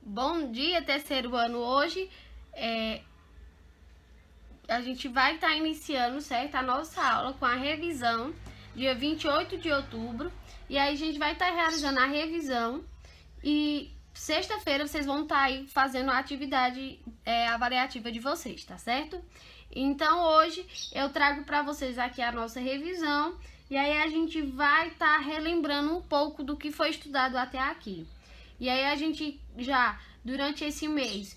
Bom dia, terceiro ano. Hoje a gente vai estar iniciando, certo? A nossa aula com a revisão, dia 28 de outubro. E aí a gente vai estar realizando a revisão e sexta-feira vocês vão estar aí fazendo a atividade avaliativa de vocês, tá certo? Então hoje eu trago para vocês aqui a nossa revisão e aí a gente vai estar relembrando um pouco do que foi estudado até aqui. E aí a gente já, durante esse mês,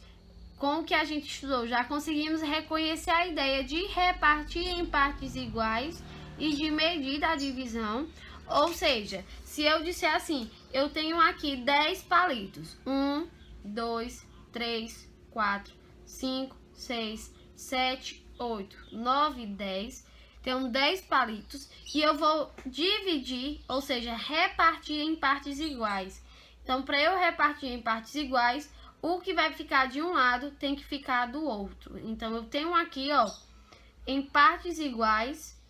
com o que a gente estudou, já conseguimos reconhecer a ideia de repartir em partes iguais e de medir a divisão. Ou seja, se eu disser assim, eu tenho aqui 10 palitos. 1, 2, 3, 4, 5, 6, 7, 8, 9, 10. Tenho 10 palitos e eu vou dividir, ou seja, repartir em partes iguais. Então, para eu repartir em partes iguais, o que vai ficar de um lado tem que ficar do outro. Então, eu tenho aqui, ó, em partes iguais,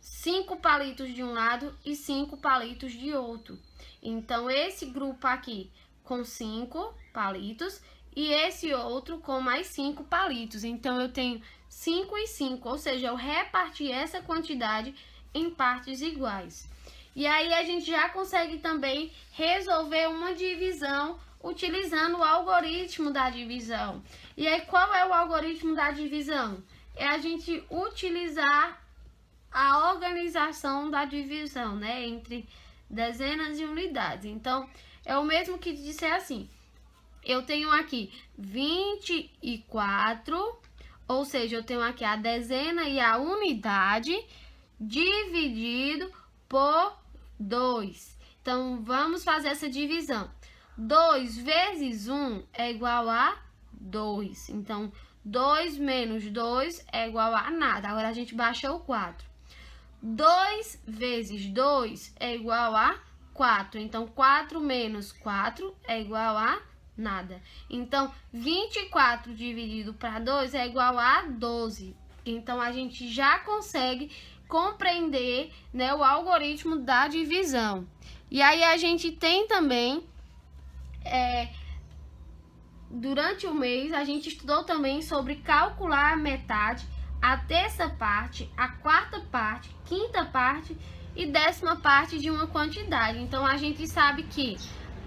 5 palitos de um lado e 5 palitos de outro. Então, esse grupo aqui com 5 palitos e esse outro com mais 5 palitos. Então, eu tenho 5 e 5, ou seja, eu reparti essa quantidade em partes iguais. E aí a gente já consegue também resolver uma divisão utilizando o algoritmo da divisão. E aí qual é o algoritmo da divisão? É a gente utilizar a organização da divisão, né, entre dezenas e unidades. Então, é o mesmo que disser assim, eu tenho aqui 24, ou seja, eu tenho aqui a dezena e a unidade dividido por 2. Então, vamos fazer essa divisão. 2 vezes 1 é igual a 2. Então, 2 menos 2 é igual a nada. Agora, a gente baixou o 4. 2 vezes 2 é igual a 4. Então, 4 menos 4 é igual a nada. Então, 24 dividido para 2 é igual a 12. Então, a gente já consegue compreender, né, o algoritmo da divisão. E aí a gente tem também, durante o mês, a gente estudou também sobre calcular a metade, a terça parte, a quarta parte, quinta parte e décima parte de uma quantidade. Então, a gente sabe que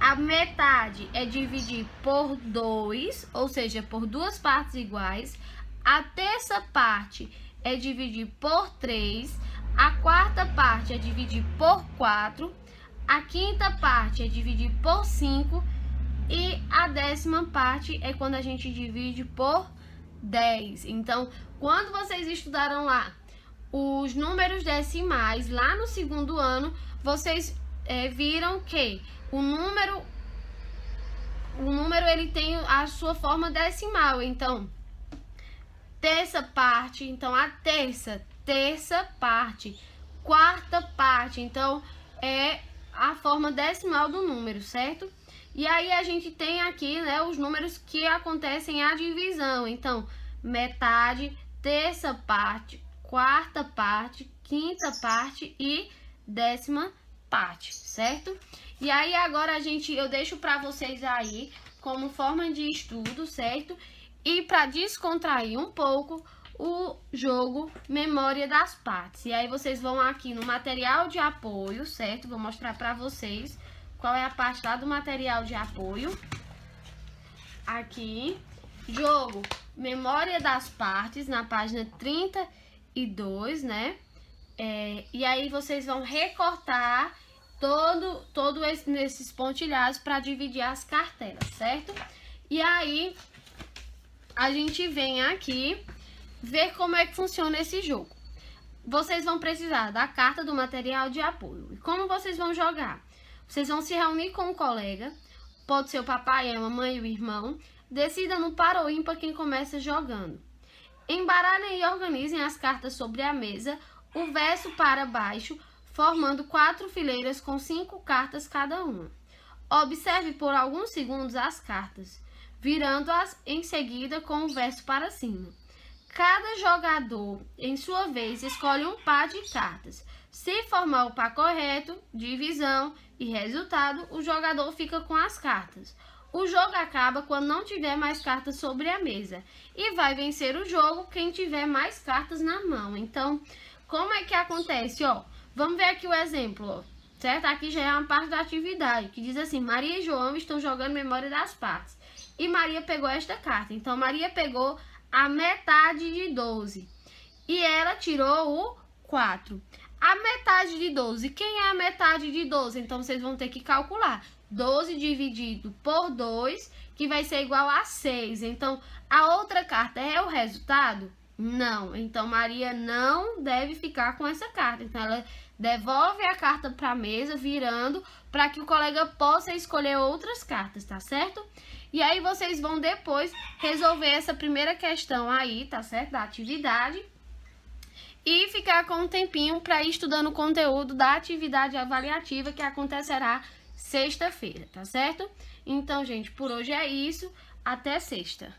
a metade é dividir por 2, ou seja, por duas partes iguais. A terça parte é dividir por 3, a quarta parte é dividir por 4, a quinta parte é dividir por 5 e a décima parte é quando a gente divide por 10. Então, quando vocês estudaram lá os números decimais, lá no segundo ano, vocês viram que o número ele tem a sua forma decimal. Então, terça parte, então a terça parte, quarta parte, então é a forma decimal do número, certo? E aí a gente tem aqui, né, os números que acontecem a divisão. Então, metade, terça parte, quarta parte, quinta parte e décima parte, certo? E aí agora eu deixo para vocês aí como forma de estudo, certo? E para descontrair um pouco, o jogo Memória das Partes. E aí vocês vão aqui no material de apoio, certo? Vou mostrar para vocês qual é a parte lá do material de apoio. Aqui, jogo Memória das Partes, na página 32, né? E aí vocês vão recortar todo esses pontilhados para dividir as cartelas, certo? E aí a gente vem aqui ver como é que funciona esse jogo. Vocês vão precisar da carta do material de apoio. E como vocês vão jogar? Vocês vão se reunir com um colega, pode ser o papai, a mamãe e o irmão. Decidam no par ou ímpar quem começa jogando. Embaralhem e organizem as cartas sobre a mesa, o verso para baixo, formando 4 fileiras com 5 cartas cada uma. Observe por alguns segundos as cartas, virando-as em seguida com o verso para cima. Cada jogador, em sua vez, escolhe um par de cartas. Se formar o par correto, divisão e resultado, o jogador fica com as cartas. O jogo acaba quando não tiver mais cartas sobre a mesa. E vai vencer o jogo quem tiver mais cartas na mão. Então, como é que acontece? Ó, vamos ver aqui o exemplo, ó, certo? Aqui já é uma parte da atividade, que diz assim: Maria e João estão jogando Memória das Partes. E Maria pegou esta carta. Então, Maria pegou a metade de 12. E ela tirou o 4. A metade de 12. Quem é a metade de 12? Então, vocês vão ter que calcular. 12 dividido por 2, que vai ser igual a 6. Então, a outra carta é o resultado? Não. Então, Maria não deve ficar com essa carta. Então, ela devolve a carta para a mesa, virando, para que o colega possa escolher outras cartas, tá certo? E aí, vocês vão depois resolver essa primeira questão aí, tá certo? Da atividade. E ficar com um tempinho para ir estudando o conteúdo da atividade avaliativa que acontecerá sexta-feira, tá certo? Então, gente, por hoje é isso. Até sexta.